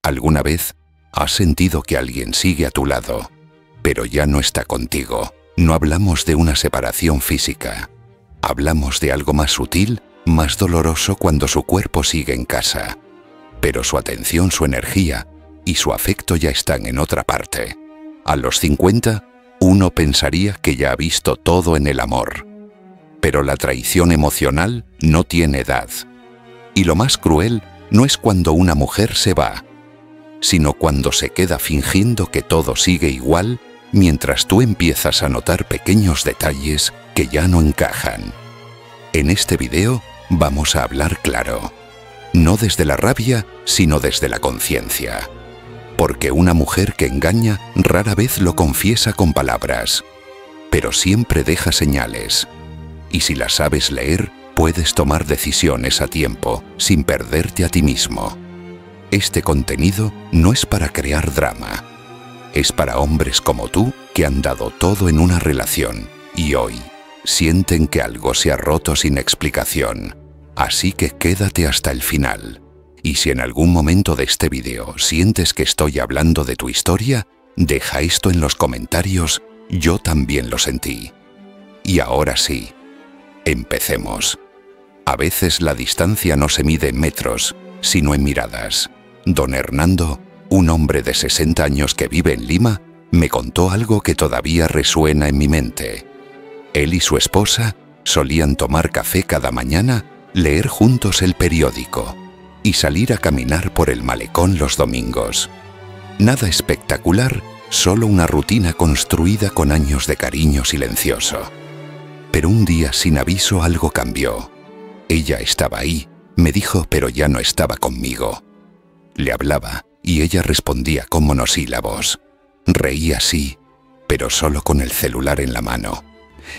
¿Alguna vez has sentido que alguien sigue a tu lado, pero ya no está contigo? No hablamos de una separación física. Hablamos de algo más sutil, más doloroso cuando su cuerpo sigue en casa, pero su atención, su energía y su afecto ya están en otra parte. A los 50, uno pensaría que ya ha visto todo en el amor. Pero la traición emocional no tiene edad. Y lo más cruel no es cuando una mujer se va, sino cuando se queda fingiendo que todo sigue igual mientras tú empiezas a notar pequeños detalles que ya no encajan. En este video vamos a hablar claro, no desde la rabia, sino desde la conciencia. Porque una mujer que engaña rara vez lo confiesa con palabras, pero siempre deja señales. Y si las sabes leer, puedes tomar decisiones a tiempo, sin perderte a ti mismo. Este contenido no es para crear drama. Es para hombres como tú que han dado todo en una relación y hoy sienten que algo se ha roto sin explicación. Así que quédate hasta el final. Y si en algún momento de este video sientes que estoy hablando de tu historia, deja esto en los comentarios, yo también lo sentí. Y ahora sí, empecemos. A veces la distancia no se mide en metros, sino en miradas. Don Hernando, un hombre de 60 años que vive en Lima, me contó algo que todavía resuena en mi mente. Él y su esposa solían tomar café cada mañana, leer juntos el periódico y salir a caminar por el malecón los domingos. Nada espectacular, solo una rutina construida con años de cariño silencioso. Pero un día sin aviso algo cambió. Ella estaba ahí, me dijo, pero ya no estaba conmigo. Le hablaba y ella respondía con monosílabos. Reía sí, pero solo con el celular en la mano.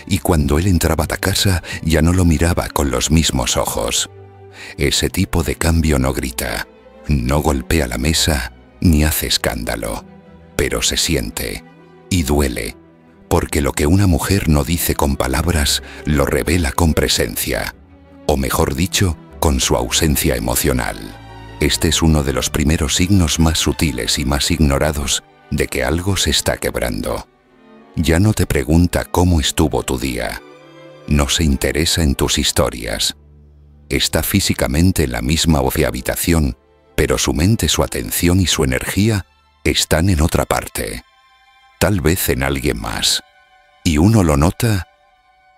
Y cuando él entraba a casa ya no lo miraba con los mismos ojos. Ese tipo de cambio no grita, no golpea la mesa ni hace escándalo, pero se siente y duele, porque lo que una mujer no dice con palabras lo revela con presencia, o mejor dicho, con su ausencia emocional. Este es uno de los primeros signos más sutiles y más ignorados de que algo se está quebrando. Ya no te pregunta cómo estuvo tu día, no se interesa en tus historias. Está físicamente en la misma habitación, pero su mente, su atención y su energía están en otra parte. Tal vez en alguien más. Y uno lo nota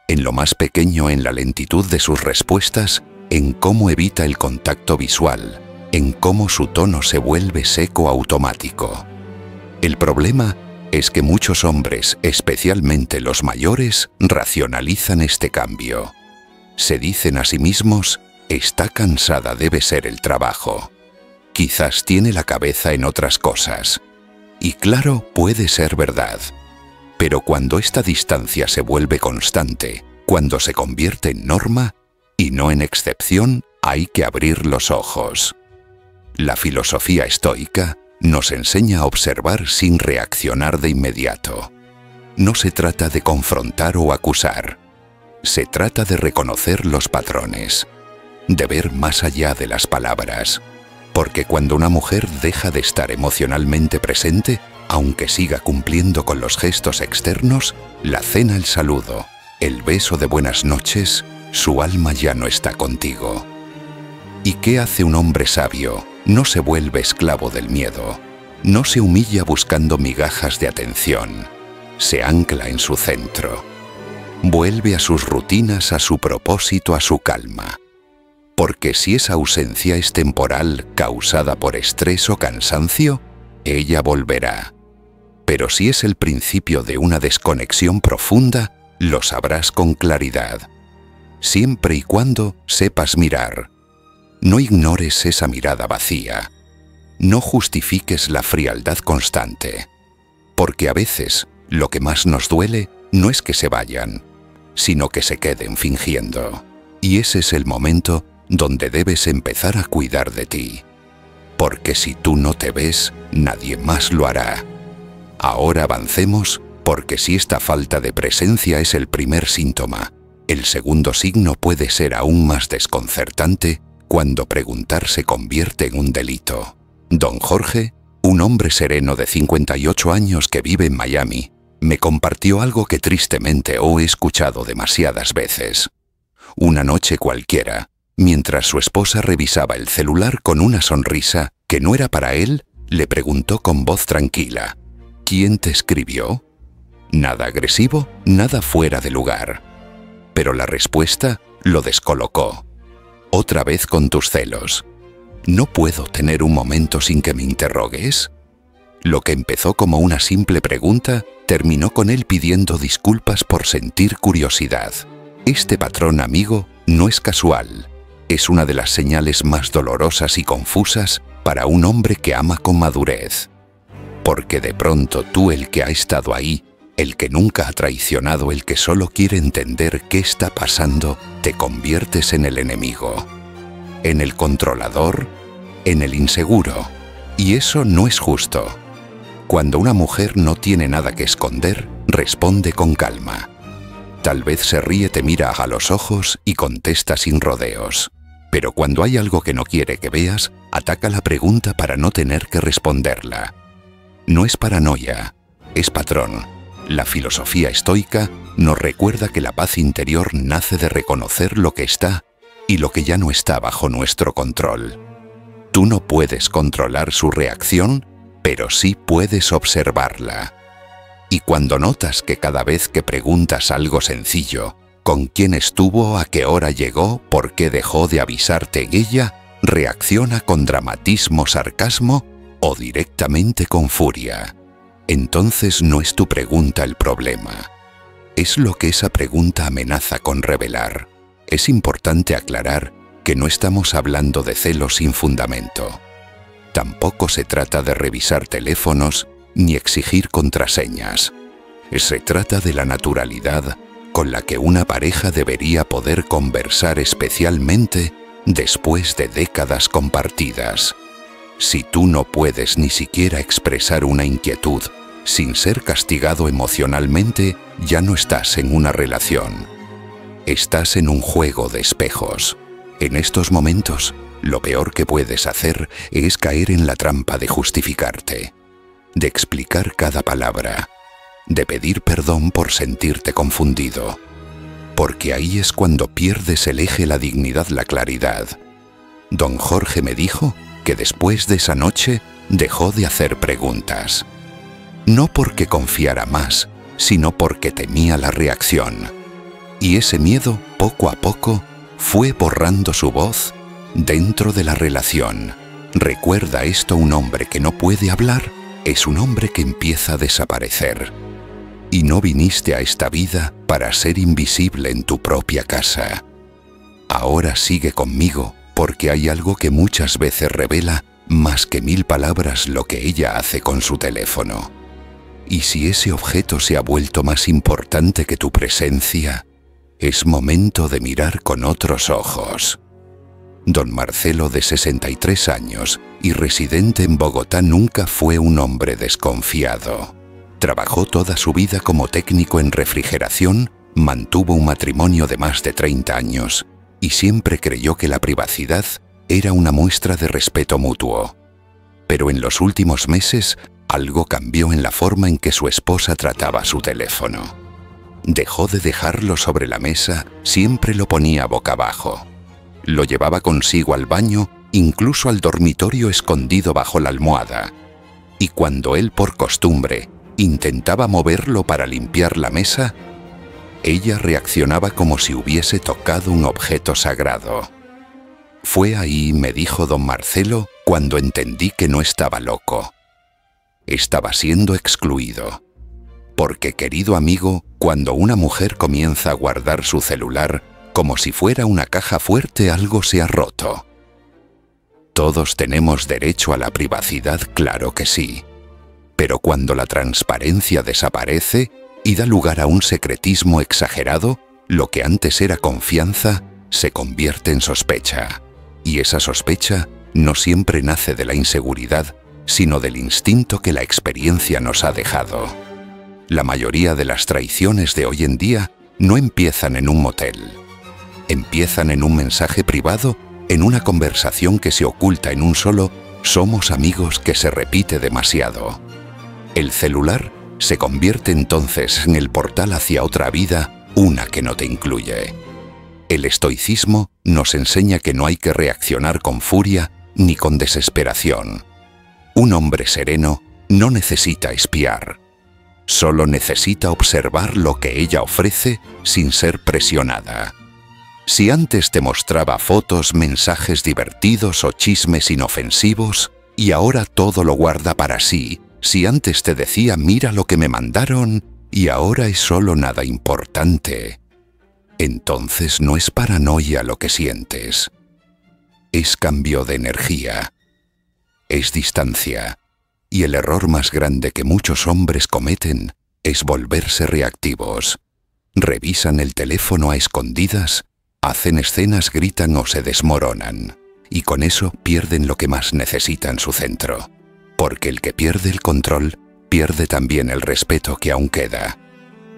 en lo más pequeño, en la lentitud de sus respuestas, en cómo evita el contacto visual, en cómo su tono se vuelve seco automático. El problema es que muchos hombres, especialmente los mayores, racionalizan este cambio. Se dicen a sí mismos, está cansada, debe ser el trabajo. Quizás tiene la cabeza en otras cosas. Y claro, puede ser verdad. Pero cuando esta distancia se vuelve constante, cuando se convierte en norma y no en excepción, hay que abrir los ojos. La filosofía estoica nos enseña a observar sin reaccionar de inmediato. No se trata de confrontar o acusar. Se trata de reconocer los patrones, de ver más allá de las palabras. Porque cuando una mujer deja de estar emocionalmente presente, aunque siga cumpliendo con los gestos externos, la cena, el saludo, el beso de buenas noches, su alma ya no está contigo. ¿Y qué hace un hombre sabio? No se vuelve esclavo del miedo, no se humilla buscando migajas de atención, se ancla en su centro. Vuelve a sus rutinas, a su propósito, a su calma. Porque si esa ausencia es temporal, causada por estrés o cansancio, ella volverá. Pero si es el principio de una desconexión profunda, lo sabrás con claridad. Siempre y cuando sepas mirar. No ignores esa mirada vacía. No justifiques la frialdad constante. Porque a veces, lo que más nos duele no es que se vayan, sino que se queden fingiendo. Y ese es el momento donde debes empezar a cuidar de ti. Porque si tú no te ves, nadie más lo hará. Ahora avancemos, porque si esta falta de presencia es el primer síntoma, el segundo signo puede ser aún más desconcertante cuando preguntar se convierte en un delito. Don Jorge, un hombre sereno de 58 años que vive en Miami, me compartió algo que tristemente he escuchado demasiadas veces. Una noche cualquiera, mientras su esposa revisaba el celular con una sonrisa que no era para él, le preguntó con voz tranquila: ¿quién te escribió? Nada agresivo, nada fuera de lugar. Pero la respuesta lo descolocó. Otra vez con tus celos. ¿No puedo tener un momento sin que me interrogues? Lo que empezó como una simple pregunta terminó con él pidiendo disculpas por sentir curiosidad. Este patrón, amigo, no es casual. Es una de las señales más dolorosas y confusas para un hombre que ama con madurez. Porque de pronto tú, el que ha estado ahí, el que nunca ha traicionado, el que solo quiere entender qué está pasando, te conviertes en el enemigo, en el controlador, en el inseguro. Y eso no es justo. Cuando una mujer no tiene nada que esconder, responde con calma. Tal vez se ríe, te mira a los ojos y contesta sin rodeos. Pero cuando hay algo que no quiere que veas, ataca la pregunta para no tener que responderla. No es paranoia, es patrón. La filosofía estoica nos recuerda que la paz interior nace de reconocer lo que está y lo que ya no está bajo nuestro control. Tú no puedes controlar su reacción, pero sí puedes observarla. Y cuando notas que cada vez que preguntas algo sencillo, ¿con quién estuvo, a qué hora llegó, por qué dejó de avisarte ella?, reacciona con dramatismo, sarcasmo o directamente con furia, entonces no es tu pregunta el problema. Es lo que esa pregunta amenaza con revelar. Es importante aclarar que no estamos hablando de celos sin fundamento. Tampoco se trata de revisar teléfonos ni exigir contraseñas. Se trata de la naturalidad con la que una pareja debería poder conversar, especialmente después de décadas compartidas. Si tú no puedes ni siquiera expresar una inquietud sin ser castigado emocionalmente, ya no estás en una relación. Estás en un juego de espejos. En estos momentos, lo peor que puedes hacer es caer en la trampa de justificarte, de explicar cada palabra, de pedir perdón por sentirte confundido. Porque ahí es cuando pierdes el eje, la dignidad, la claridad. Don Jorge me dijo que después de esa noche dejó de hacer preguntas. No porque confiara más, sino porque temía la reacción. Y ese miedo, poco a poco, fue borrando su voz dentro de la relación. Recuerda esto: un hombre que no puede hablar es un hombre que empieza a desaparecer. Y no viniste a esta vida para ser invisible en tu propia casa. Ahora sigue conmigo, porque hay algo que muchas veces revela más que 1000 palabras lo que ella hace con su teléfono. Y si ese objeto se ha vuelto más importante que tu presencia, es momento de mirar con otros ojos. Don Marcelo, de 63 años y residente en Bogotá, nunca fue un hombre desconfiado. Trabajó toda su vida como técnico en refrigeración, mantuvo un matrimonio de más de 30 años y siempre creyó que la privacidad era una muestra de respeto mutuo. Pero en los últimos meses, algo cambió en la forma en que su esposa trataba su teléfono. Dejó de dejarlo sobre la mesa, siempre lo ponía boca abajo. Lo llevaba consigo al baño, incluso al dormitorio, escondido bajo la almohada. Y cuando él, por costumbre, intentaba moverlo para limpiar la mesa, ella reaccionaba como si hubiese tocado un objeto sagrado. Fue ahí, me dijo don Marcelo, cuando entendí que no estaba loco. Estaba siendo excluido. Porque, querido amigo, cuando una mujer comienza a guardar su celular como si fuera una caja fuerte, algo se ha roto. Todos tenemos derecho a la privacidad, claro que sí. Pero cuando la transparencia desaparece y da lugar a un secretismo exagerado, lo que antes era confianza se convierte en sospecha. Y esa sospecha no siempre nace de la inseguridad, sino del instinto que la experiencia nos ha dejado. La mayoría de las traiciones de hoy en día no empiezan en un motel. Empiezan en un mensaje privado, en una conversación que se oculta en un solo Somos amigos que se repite demasiado. El celular se convierte entonces en el portal hacia otra vida, una que no te incluye. El estoicismo nos enseña que no hay que reaccionar con furia ni con desesperación. Un hombre sereno no necesita espiar. Solo necesita observar lo que ella ofrece sin ser presionada. Si antes te mostraba fotos, mensajes divertidos o chismes inofensivos, y ahora todo lo guarda para sí, si antes te decía mira lo que me mandaron, y ahora es solo nada importante, entonces no es paranoia lo que sientes. Es cambio de energía. Es distancia. Y el error más grande que muchos hombres cometen es volverse reactivos. Revisan el teléfono a escondidas, hacen escenas, gritan o se desmoronan. Y con eso pierden lo que más necesitan, su centro. Porque el que pierde el control, pierde también el respeto que aún queda.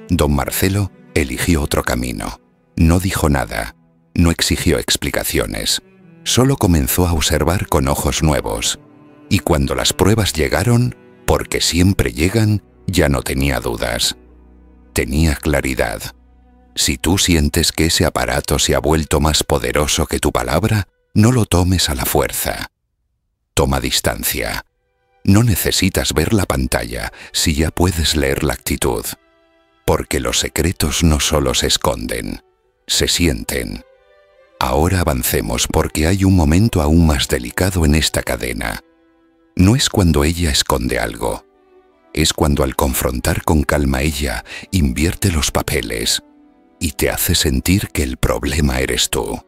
Don Marcelo eligió otro camino. No dijo nada, no exigió explicaciones. Solo comenzó a observar con ojos nuevos. Y cuando las pruebas llegaron, porque siempre llegan, ya no tenía dudas. Tenía claridad. Si tú sientes que ese aparato se ha vuelto más poderoso que tu palabra, no lo tomes a la fuerza. Toma distancia. No necesitas ver la pantalla si ya puedes leer la actitud. Porque los secretos no solo se esconden, se sienten. Ahora avancemos porque hay un momento aún más delicado en esta cadena. No es cuando ella esconde algo. Es cuando al confrontar con calma ella invierte los papeles y te hace sentir que el problema eres tú.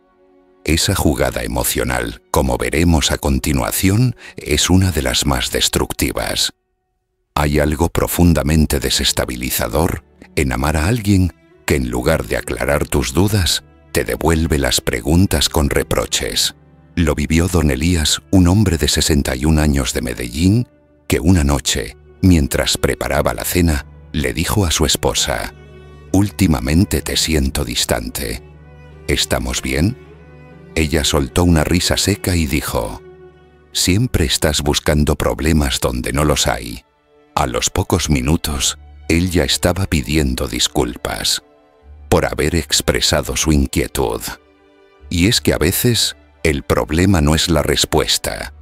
Esa jugada emocional, como veremos a continuación, es una de las más destructivas. Hay algo profundamente desestabilizador en amar a alguien que en lugar de aclarar tus dudas, te devuelve las preguntas con reproches. Lo vivió don Elías, un hombre de 61 años de Medellín, que una noche, mientras preparaba la cena, le dijo a su esposa: «Últimamente te siento distante. ¿Estamos bien?» Ella soltó una risa seca y dijo: «Siempre estás buscando problemas donde no los hay». A los pocos minutos, él ya estaba pidiendo disculpas por haber expresado su inquietud. Y es que a veces el problema no es la respuesta,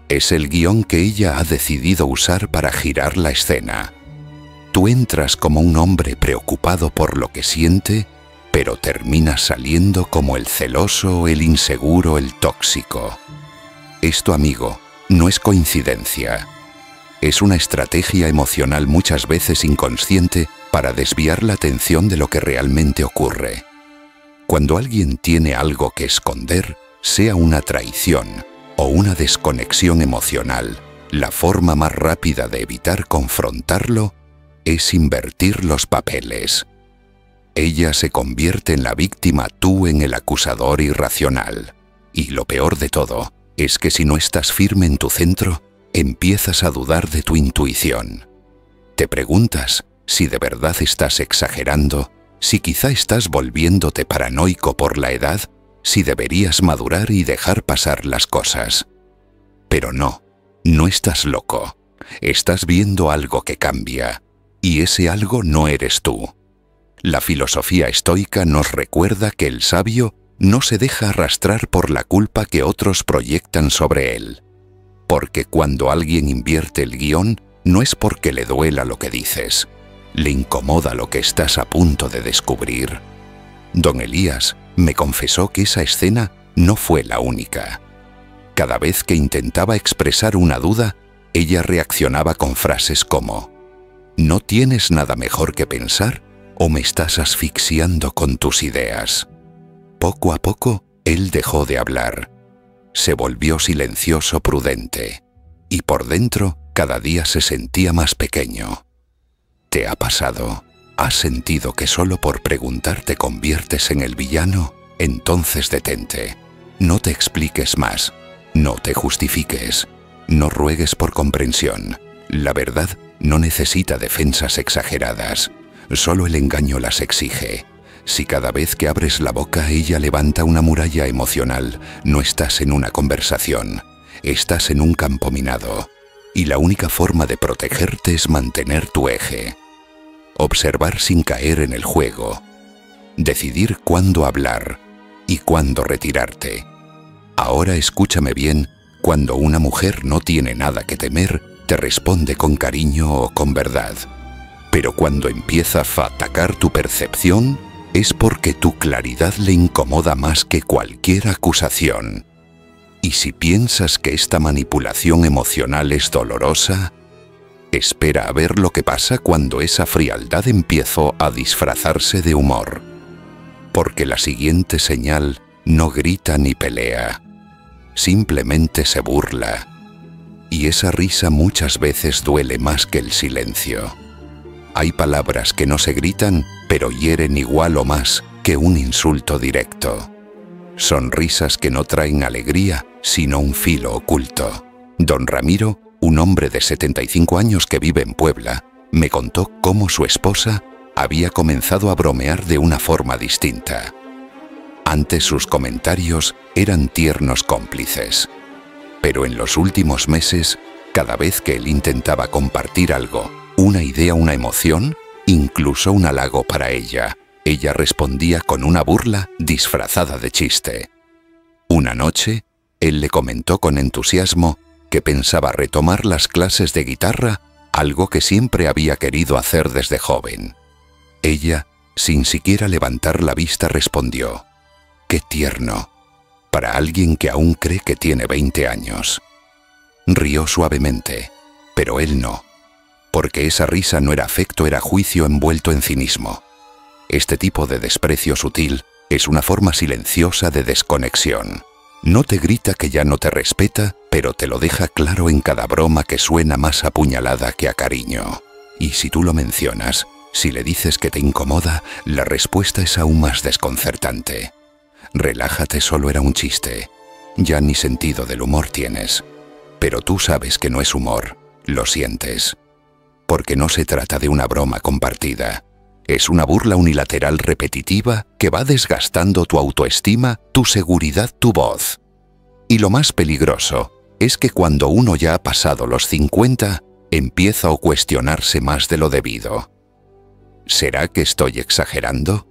es el guión que ella ha decidido usar para girar la escena. Tú entras como un hombre preocupado por lo que siente, pero terminas saliendo como el celoso, el inseguro, el tóxico. Esto, amigo, no es coincidencia. Es una estrategia emocional muchas veces inconsciente para desviar la atención de lo que realmente ocurre. Cuando alguien tiene algo que esconder, sea una traición o una desconexión emocional, la forma más rápida de evitar confrontarlo es invertir los papeles. Ella se convierte en la víctima, tú en el acusador irracional. Y lo peor de todo es que si no estás firme en tu centro, empiezas a dudar de tu intuición. Te preguntas si de verdad estás exagerando, si quizá estás volviéndote paranoico por la edad, si deberías madurar y dejar pasar las cosas. Pero no, no estás loco. Estás viendo algo que cambia, y ese algo no eres tú. La filosofía estoica nos recuerda que el sabio no se deja arrastrar por la culpa que otros proyectan sobre él. Porque cuando alguien invierte el guión, no es porque le duela lo que dices, le incomoda lo que estás a punto de descubrir. Don Elías me confesó que esa escena no fue la única. Cada vez que intentaba expresar una duda, ella reaccionaba con frases como: «¿No tienes nada mejor que pensar o me estás asfixiando con tus ideas?» Poco a poco, él dejó de hablar. Se volvió silencioso, prudente, y por dentro cada día se sentía más pequeño. ¿Te ha pasado? ¿Has sentido que solo por preguntar te conviertes en el villano? Entonces detente. No te expliques más. No te justifiques. No ruegues por comprensión. La verdad no necesita defensas exageradas. Solo el engaño las exige. Si cada vez que abres la boca ella levanta una muralla emocional, no estás en una conversación. Estás en un campo minado y la única forma de protegerte es mantener tu eje. Observar sin caer en el juego. Decidir cuándo hablar y cuándo retirarte. Ahora escúchame bien, cuando una mujer no tiene nada que temer, te responde con cariño o con verdad. Pero cuando empieza a atacar tu percepción, es porque tu claridad le incomoda más que cualquier acusación. Y si piensas que esta manipulación emocional es dolorosa, espera a ver lo que pasa cuando esa frialdad empieza a disfrazarse de humor. Porque la siguiente señal no grita ni pelea, simplemente se burla. Y esa risa muchas veces duele más que el silencio. Hay palabras que no se gritan, pero hieren igual o más que un insulto directo. Sonrisas que no traen alegría, sino un filo oculto. Don Ramiro, un hombre de 75 años que vive en Puebla, me contó cómo su esposa había comenzado a bromear de una forma distinta. Antes sus comentarios eran tiernos cómplices. Pero en los últimos meses, cada vez que él intentaba compartir algo, una idea, una emoción, incluso un halago para ella, ella respondía con una burla disfrazada de chiste. Una noche, él le comentó con entusiasmo que pensaba retomar las clases de guitarra, algo que siempre había querido hacer desde joven. Ella, sin siquiera levantar la vista, respondió: «¡Qué tierno!», para alguien que aún cree que tiene 20 años. Rió suavemente, pero él no, porque esa risa no era afecto, era juicio envuelto en cinismo. Este tipo de desprecio sutil es una forma silenciosa de desconexión. No te grita que ya no te respeta, pero te lo deja claro en cada broma que suena más a puñalada que a cariño. Y si tú lo mencionas, si le dices que te incomoda, la respuesta es aún más desconcertante. Relájate, solo era un chiste. Ya ni sentido del humor tienes. Pero tú sabes que no es humor, lo sientes. Porque no se trata de una broma compartida. Es una burla unilateral repetitiva que va desgastando tu autoestima, tu seguridad, tu voz. Y lo más peligroso es que cuando uno ya ha pasado los 50, empieza a cuestionarse más de lo debido. ¿Será que estoy exagerando?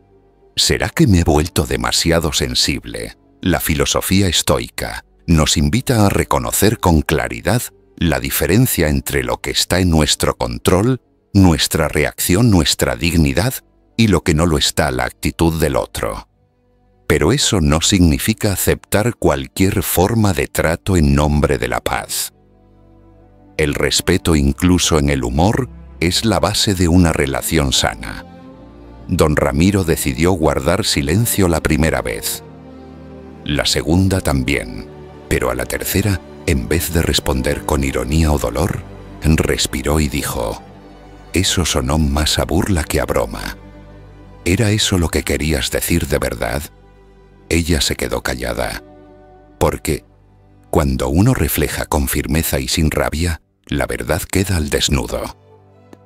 ¿Será que me he vuelto demasiado sensible? La filosofía estoica nos invita a reconocer con claridad la diferencia entre lo que está en nuestro control, nuestra reacción, nuestra dignidad, y lo que no lo está, la actitud del otro. Pero eso no significa aceptar cualquier forma de trato en nombre de la paz. El respeto, incluso en el humor, es la base de una relación sana. Don Ramiro decidió guardar silencio la primera vez. La segunda también, pero a la tercera, en vez de responder con ironía o dolor, respiró y dijo: «Eso sonó más a burla que a broma. ¿Era eso lo que querías decir de verdad?». Ella se quedó callada, porque cuando uno refleja con firmeza y sin rabia, la verdad queda al desnudo.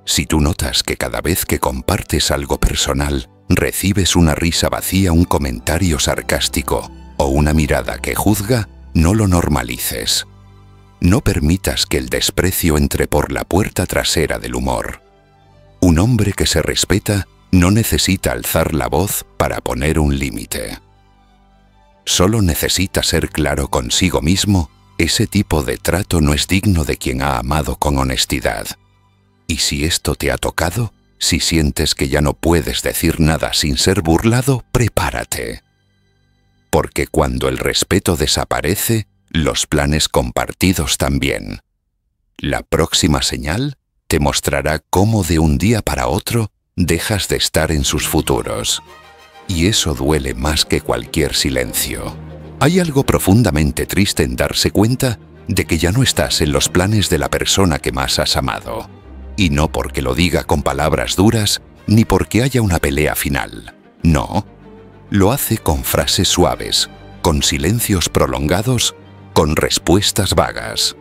Si tú notas que cada vez que compartes algo personal, recibes una risa vacía, un comentario sarcástico o una mirada que juzga, no lo normalices. No permitas que el desprecio entre por la puerta trasera del humor. Un hombre que se respeta no necesita alzar la voz para poner un límite. Solo necesita ser claro consigo mismo. Ese tipo de trato no es digno de quien ha amado con honestidad. Y si esto te ha tocado, si sientes que ya no puedes decir nada sin ser burlado, prepárate. Porque cuando el respeto desaparece, los planes compartidos también. La próxima señal te mostrará cómo de un día para otro dejas de estar en sus futuros. Y eso duele más que cualquier silencio. Hay algo profundamente triste en darse cuenta de que ya no estás en los planes de la persona que más has amado. Y no porque lo diga con palabras duras, ni porque haya una pelea final. No, lo hace con frases suaves, con silencios prolongados, con respuestas vagas.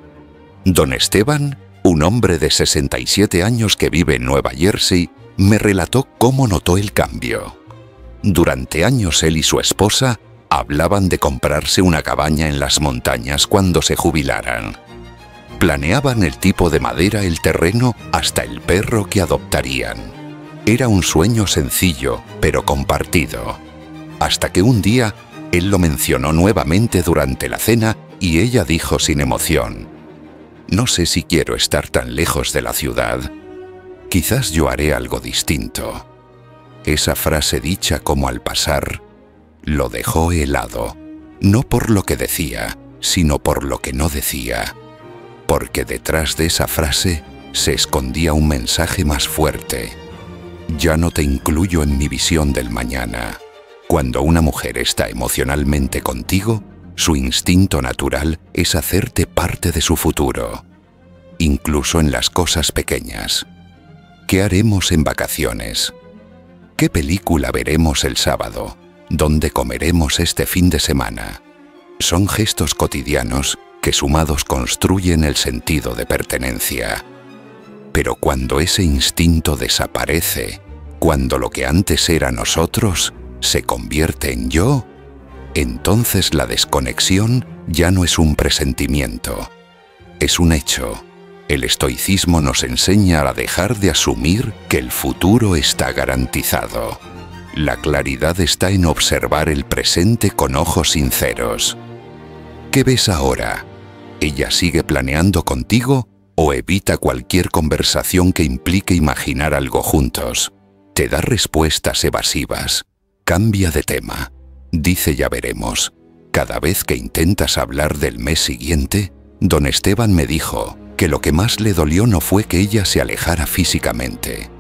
Don Esteban, un hombre de 67 años que vive en Nueva Jersey, me relató cómo notó el cambio. Durante años él y su esposa Hablaban de comprarse una cabaña en las montañas cuando se jubilaran. Planeaban el tipo de madera, el terreno, hasta el perro que adoptarían. Era un sueño sencillo, pero compartido. Hasta que un día, él lo mencionó nuevamente durante la cena y ella dijo sin emoción: «No sé si quiero estar tan lejos de la ciudad. Quizás yo haré algo distinto». Esa frase dicha como al pasar, lo dejó helado, no por lo que decía, sino por lo que no decía. Porque detrás de esa frase se escondía un mensaje más fuerte. Ya no te incluyo en mi visión del mañana. Cuando una mujer está emocionalmente contigo, su instinto natural es hacerte parte de su futuro, incluso en las cosas pequeñas. ¿Qué haremos en vacaciones? ¿Qué película veremos el sábado? ¿Dónde comeremos este fin de semana? Son gestos cotidianos que sumados construyen el sentido de pertenencia. Pero cuando ese instinto desaparece, cuando lo que antes era nosotros se convierte en yo, entonces la desconexión ya no es un presentimiento, es un hecho. El estoicismo nos enseña a dejar de asumir que el futuro está garantizado. La claridad está en observar el presente con ojos sinceros. ¿Qué ves ahora? ¿Ella sigue planeando contigo o evita cualquier conversación que implique imaginar algo juntos? ¿Te da respuestas evasivas? Cambia de tema. Dice ya veremos. Cada vez que intentas hablar del mes siguiente, don Esteban me dijo que lo que más le dolió no fue que ella se alejara físicamente.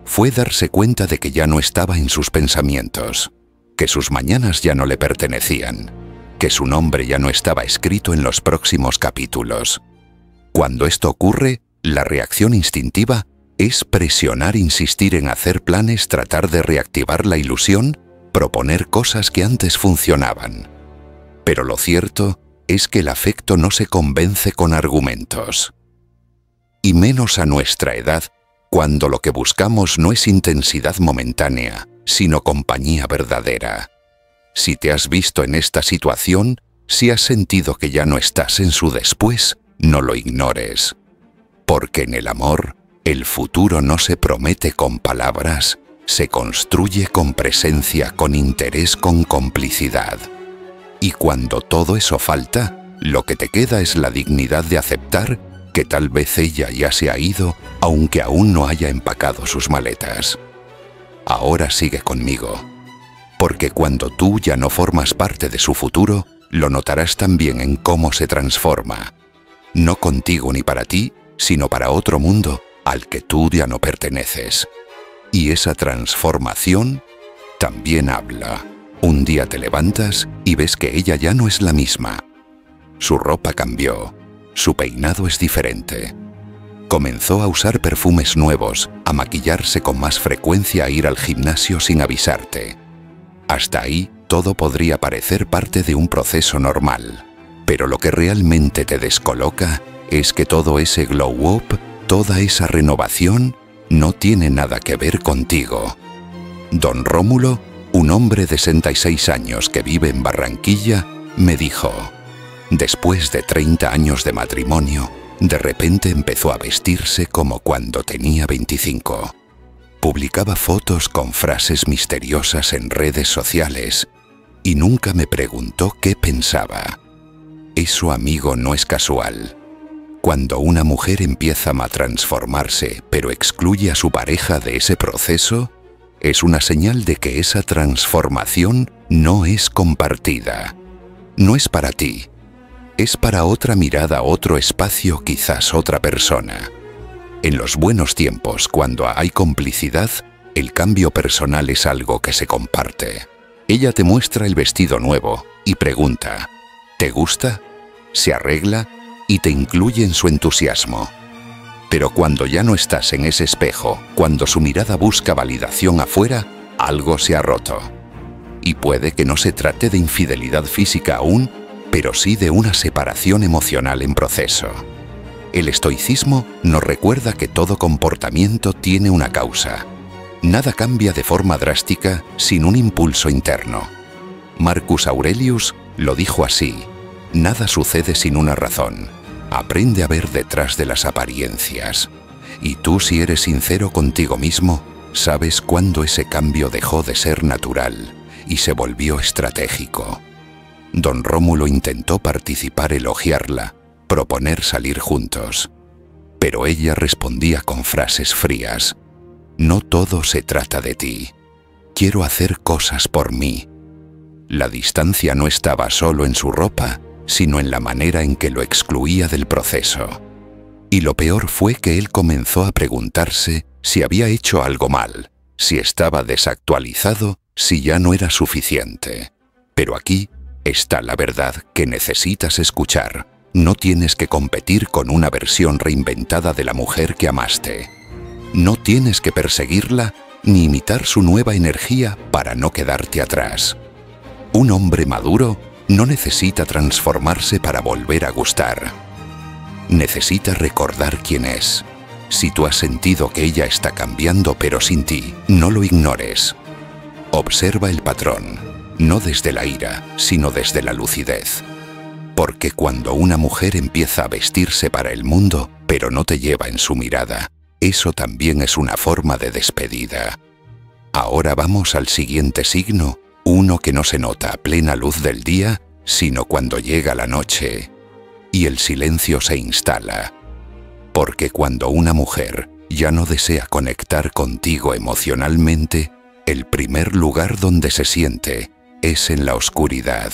Fue darse cuenta de que ya no estaba en sus pensamientos, que sus mañanas ya no le pertenecían, que su nombre ya no estaba escrito en los próximos capítulos. Cuando esto ocurre, la reacción instintiva es presionar, insistir en hacer planes, tratar de reactivar la ilusión, proponer cosas que antes funcionaban. Pero lo cierto es que el afecto no se convence con argumentos. Y menos a nuestra edad, cuando lo que buscamos no es intensidad momentánea, sino compañía verdadera. Si te has visto en esta situación, si has sentido que ya no estás en su después, no lo ignores. Porque en el amor, el futuro no se promete con palabras, se construye con presencia, con interés, con complicidad. Y cuando todo eso falta, lo que te queda es la dignidad de aceptar que tal vez ella ya se ha ido, aunque aún no haya empacado sus maletas. Ahora sigue conmigo, porque cuando tú ya no formas parte de su futuro, lo notarás también en cómo se transforma. No contigo ni para ti, sino para otro mundo al que tú ya no perteneces. Y esa transformación también habla. Un día te levantas y ves que ella ya no es la misma. Su ropa cambió, su peinado es diferente. Comenzó a usar perfumes nuevos, a maquillarse con más frecuencia, a ir al gimnasio sin avisarte. Hasta ahí, todo podría parecer parte de un proceso normal. Pero lo que realmente te descoloca es que todo ese glow up, toda esa renovación, no tiene nada que ver contigo. Don Rómulo, un hombre de 66 años que vive en Barranquilla, me dijo: después de 30 años de matrimonio, de repente empezó a vestirse como cuando tenía 25. Publicaba fotos con frases misteriosas en redes sociales y nunca me preguntó qué pensaba. Eso, amigo, no es casual. Cuando una mujer empieza a transformarse pero excluye a su pareja de ese proceso, es una señal de que esa transformación no es compartida. No es para ti. Es para otra mirada, otro espacio, quizás otra persona. En los buenos tiempos, cuando hay complicidad, el cambio personal es algo que se comparte. Ella te muestra el vestido nuevo y pregunta: ¿te gusta? Se arregla y te incluye en su entusiasmo. Pero cuando ya no estás en ese espejo, cuando su mirada busca validación afuera, algo se ha roto. Y puede que no se trate de infidelidad física aún, pero sí de una separación emocional en proceso. El estoicismo nos recuerda que todo comportamiento tiene una causa. Nada cambia de forma drástica sin un impulso interno. Marcus Aurelius lo dijo así: nada sucede sin una razón. Aprende a ver detrás de las apariencias. Y tú, si eres sincero contigo mismo, sabes cuándo ese cambio dejó de ser natural y se volvió estratégico. Don Rómulo intentó participar, elogiarla, proponer salir juntos. Pero ella respondía con frases frías: no todo se trata de ti. Quiero hacer cosas por mí. La distancia no estaba solo en su ropa, sino en la manera en que lo excluía del proceso. Y lo peor fue que él comenzó a preguntarse si había hecho algo mal, si estaba desactualizado, si ya no era suficiente. Pero aquí está la verdad que necesitas escuchar. No tienes que competir con una versión reinventada de la mujer que amaste. No tienes que perseguirla ni imitar su nueva energía para no quedarte atrás. Un hombre maduro no necesita transformarse para volver a gustar. Necesita recordar quién es. Si tú has sentido que ella está cambiando pero sin ti, no lo ignores. Observa el patrón, no desde la ira, sino desde la lucidez. Porque cuando una mujer empieza a vestirse para el mundo, pero no te lleva en su mirada, eso también es una forma de despedida. Ahora vamos al siguiente signo, uno que no se nota a plena luz del día, sino cuando llega la noche y el silencio se instala. Porque cuando una mujer ya no desea conectar contigo emocionalmente, el primer lugar donde se siente es en la oscuridad.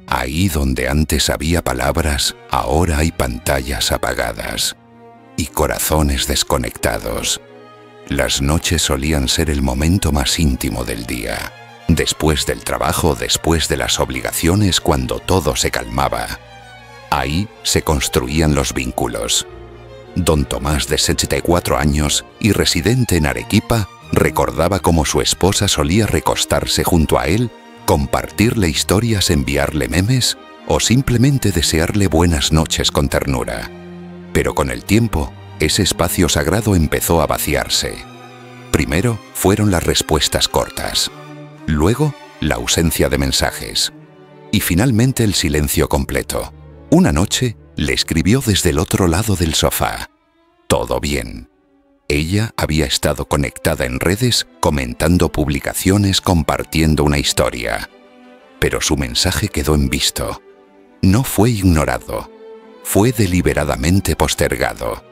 Ahí donde antes había palabras, ahora hay pantallas apagadas y corazones desconectados. Las noches solían ser el momento más íntimo del día. Después del trabajo, después de las obligaciones, cuando todo se calmaba. Ahí se construían los vínculos. Don Tomás, de 74 años y residente en Arequipa, recordaba cómo su esposa solía recostarse junto a él, compartirle historias, enviarle memes o simplemente desearle buenas noches con ternura. Pero con el tiempo, ese espacio sagrado empezó a vaciarse. Primero fueron las respuestas cortas. Luego, la ausencia de mensajes. Y finalmente el silencio completo. Una noche, le escribió desde el otro lado del sofá. Todo bien. Ella había estado conectada en redes, comentando publicaciones, compartiendo una historia. Pero su mensaje quedó en visto. No fue ignorado. Fue deliberadamente postergado.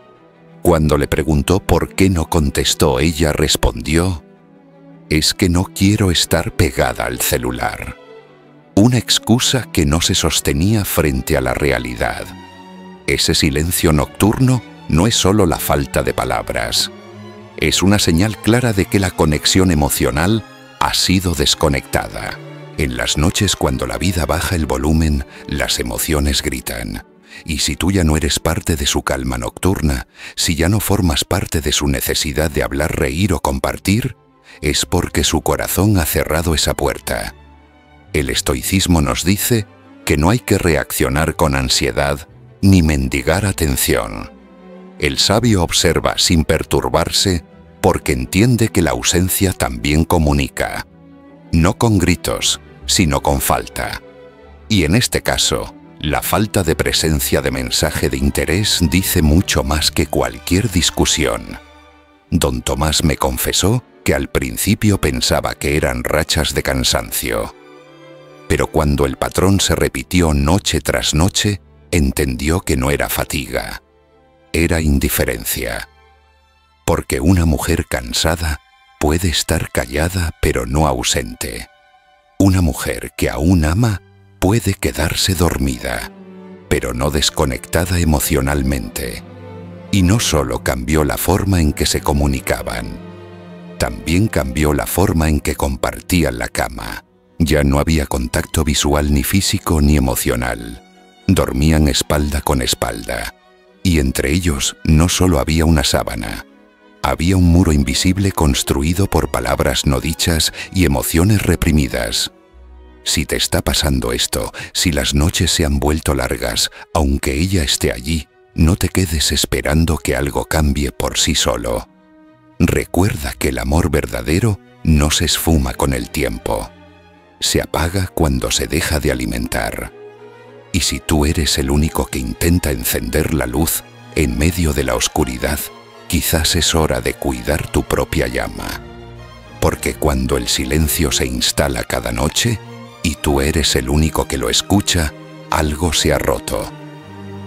Cuando le preguntó por qué no contestó, ella respondió: es que no quiero estar pegada al celular. Una excusa que no se sostenía frente a la realidad. Ese silencio nocturno no es solo la falta de palabras. Es una señal clara de que la conexión emocional ha sido desconectada. En las noches, cuando la vida baja el volumen, las emociones gritan. Y si tú ya no eres parte de su calma nocturna, si ya no formas parte de su necesidad de hablar, reír o compartir, es porque su corazón ha cerrado esa puerta. El estoicismo nos dice que no hay que reaccionar con ansiedad ni mendigar atención. El sabio observa sin perturbarse porque entiende que la ausencia también comunica. No con gritos, sino con falta. Y en este caso, la falta de presencia de mensaje de interés dice mucho más que cualquier discusión. Don Tomás me confesó que al principio pensaba que eran rachas de cansancio. Pero cuando el patrón se repitió noche tras noche, entendió que no era fatiga, era indiferencia. Porque una mujer cansada puede estar callada pero no ausente. Una mujer que aún ama puede quedarse dormida, pero no desconectada emocionalmente. Y no solo cambió la forma en que se comunicaban, también cambió la forma en que compartían la cama. Ya no había contacto visual ni físico ni emocional. Dormían espalda con espalda. Y entre ellos no solo había una sábana. Había un muro invisible construido por palabras no dichas y emociones reprimidas. Si te está pasando esto, si las noches se han vuelto largas, aunque ella esté allí, no te quedes esperando que algo cambie por sí solo. Recuerda que el amor verdadero no se esfuma con el tiempo. se apaga cuando se deja de alimentar. Y si tú eres el único que intenta encender la luz en medio de la oscuridad, quizás es hora de cuidar tu propia llama. Porque cuando el silencio se instala cada noche y tú eres el único que lo escucha, algo se ha roto.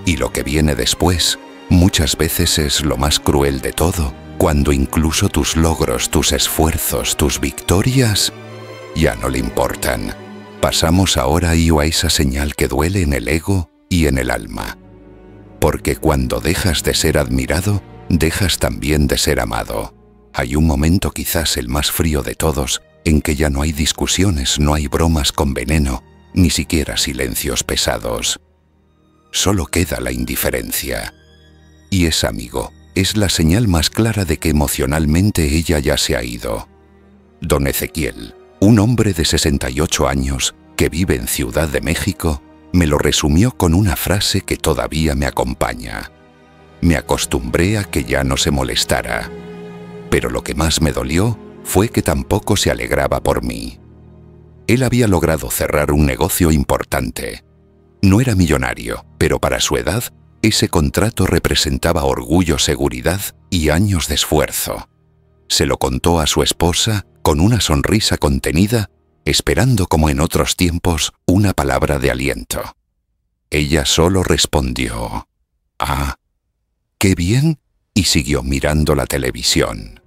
Y lo que viene después muchas veces es lo más cruel de todo, cuando incluso tus logros, tus esfuerzos, tus victorias ya no le importan. Pasamos ahora a esa señal que duele en el ego y en el alma. Porque cuando dejas de ser admirado, dejas también de ser amado. Hay un momento, quizás el más frío de todos, en que ya no hay discusiones, no hay bromas con veneno, ni siquiera silencios pesados. Solo queda la indiferencia. Y es amigo, es la señal más clara de que emocionalmente ella ya se ha ido. Don Ezequiel, un hombre de 68 años que vive en Ciudad de México, me lo resumió con una frase que todavía me acompaña. Me acostumbré a que ya no se molestara. Pero lo que más me dolió fue que tampoco se alegraba por mí. Él había logrado cerrar un negocio importante. No era millonario, pero para su edad, ese contrato representaba orgullo, seguridad y años de esfuerzo. Se lo contó a su esposa con una sonrisa contenida, esperando como en otros tiempos una palabra de aliento. Ella solo respondió: «Ah, qué bien», y siguió mirando la televisión.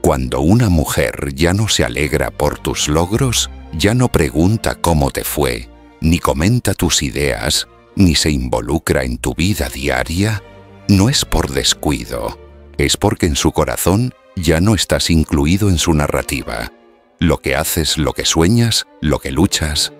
Cuando una mujer ya no se alegra por tus logros, ya no pregunta cómo te fue, ni comenta tus ideas, ni se involucra en tu vida diaria, no es por descuido, es porque en su corazón ya no estás incluido en su narrativa. Lo que haces, lo que sueñas, lo que luchas,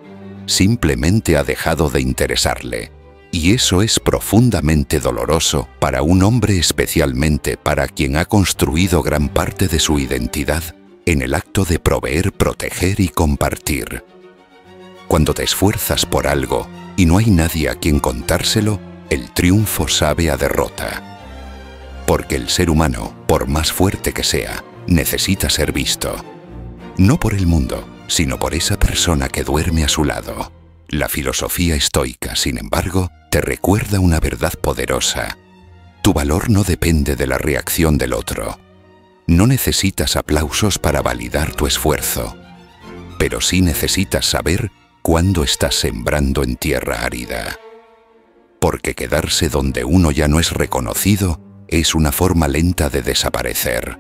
simplemente ha dejado de interesarle. Y eso es profundamente doloroso para un hombre, especialmente para quien ha construido gran parte de su identidad en el acto de proveer, proteger y compartir. Cuando te esfuerzas por algo y no hay nadie a quien contárselo, el triunfo sabe a derrota. Porque el ser humano, por más fuerte que sea, necesita ser visto. No por el mundo, sino por esa persona que duerme a su lado. La filosofía estoica, sin embargo, te recuerda una verdad poderosa. Tu valor no depende de la reacción del otro. No necesitas aplausos para validar tu esfuerzo, pero sí necesitas saber cuándo estás sembrando en tierra árida. Porque quedarse donde uno ya no es reconocido es una forma lenta de desaparecer.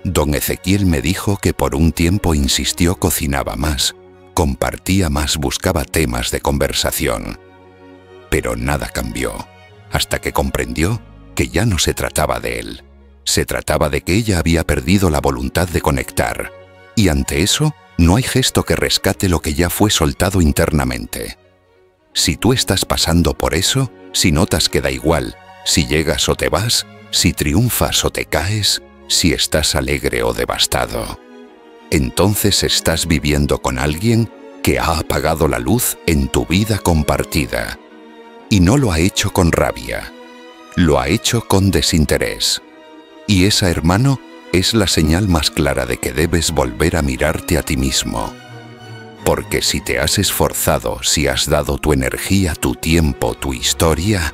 Don Ezequiel me dijo que por un tiempo insistió, cocinaba más, compartía más, buscaba temas de conversación. Pero nada cambió, hasta que comprendió que ya no se trataba de él. Se trataba de que ella había perdido la voluntad de conectar, y ante eso no hay gesto que rescate lo que ya fue soltado internamente. Si tú estás pasando por eso, si notas que da igual, si llegas o te vas, si triunfas o te caes, si estás alegre o devastado, entonces estás viviendo con alguien que ha apagado la luz en tu vida compartida. Y no lo ha hecho con rabia, lo ha hecho con desinterés. Y esa, hermano, es la señal más clara de que debes volver a mirarte a ti mismo. Porque si te has esforzado, si has dado tu energía, tu tiempo, tu historia,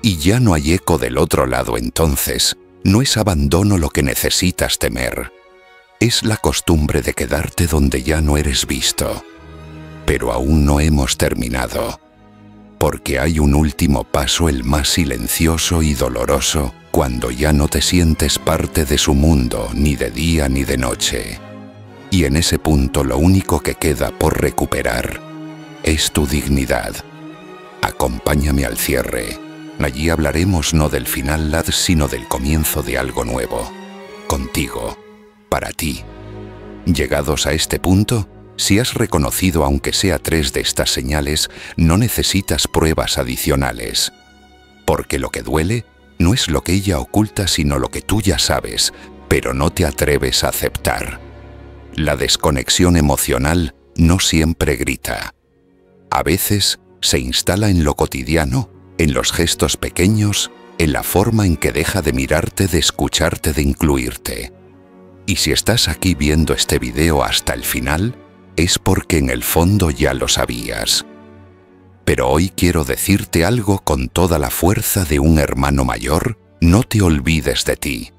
y ya no hay eco del otro lado, entonces no es abandono lo que necesitas temer. Es la costumbre de quedarte donde ya no eres visto. Pero aún no hemos terminado. Porque hay un último paso, el más silencioso y doloroso, cuando ya no te sientes parte de su mundo, ni de día ni de noche. Y en ese punto lo único que queda por recuperar es tu dignidad. Acompáñame al cierre. Allí hablaremos no del final, Lad, sino del comienzo de algo nuevo. Contigo, para ti. Llegados a este punto, si has reconocido aunque sea 3 de estas señales, no necesitas pruebas adicionales. Porque lo que duele no es lo que ella oculta, sino lo que tú ya sabes, pero no te atreves a aceptar. La desconexión emocional no siempre grita. A veces se instala en lo cotidiano, en los gestos pequeños, en la forma en que deja de mirarte, de escucharte, de incluirte. Y si estás aquí viendo este video hasta el final, es porque en el fondo ya lo sabías. Pero hoy quiero decirte algo con toda la fuerza de un hermano mayor: no te olvides de ti.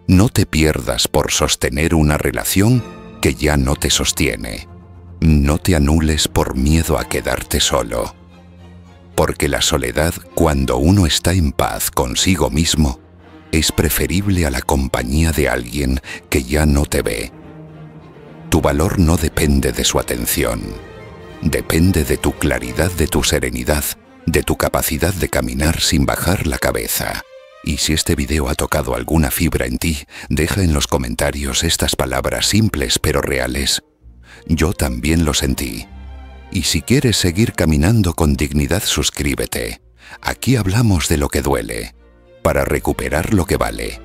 No te pierdas por sostener una relación que ya no te sostiene. No te anules por miedo a quedarte solo. Porque la soledad, cuando uno está en paz consigo mismo, es preferible a la compañía de alguien que ya no te ve. Tu valor no depende de su atención. Depende de tu claridad, de tu serenidad, de tu capacidad de caminar sin bajar la cabeza. Y si este video ha tocado alguna fibra en ti, deja en los comentarios estas palabras simples pero reales. Yo también lo sentí. Y si quieres seguir caminando con dignidad, suscríbete. Aquí hablamos de lo que duele, para recuperar lo que vale.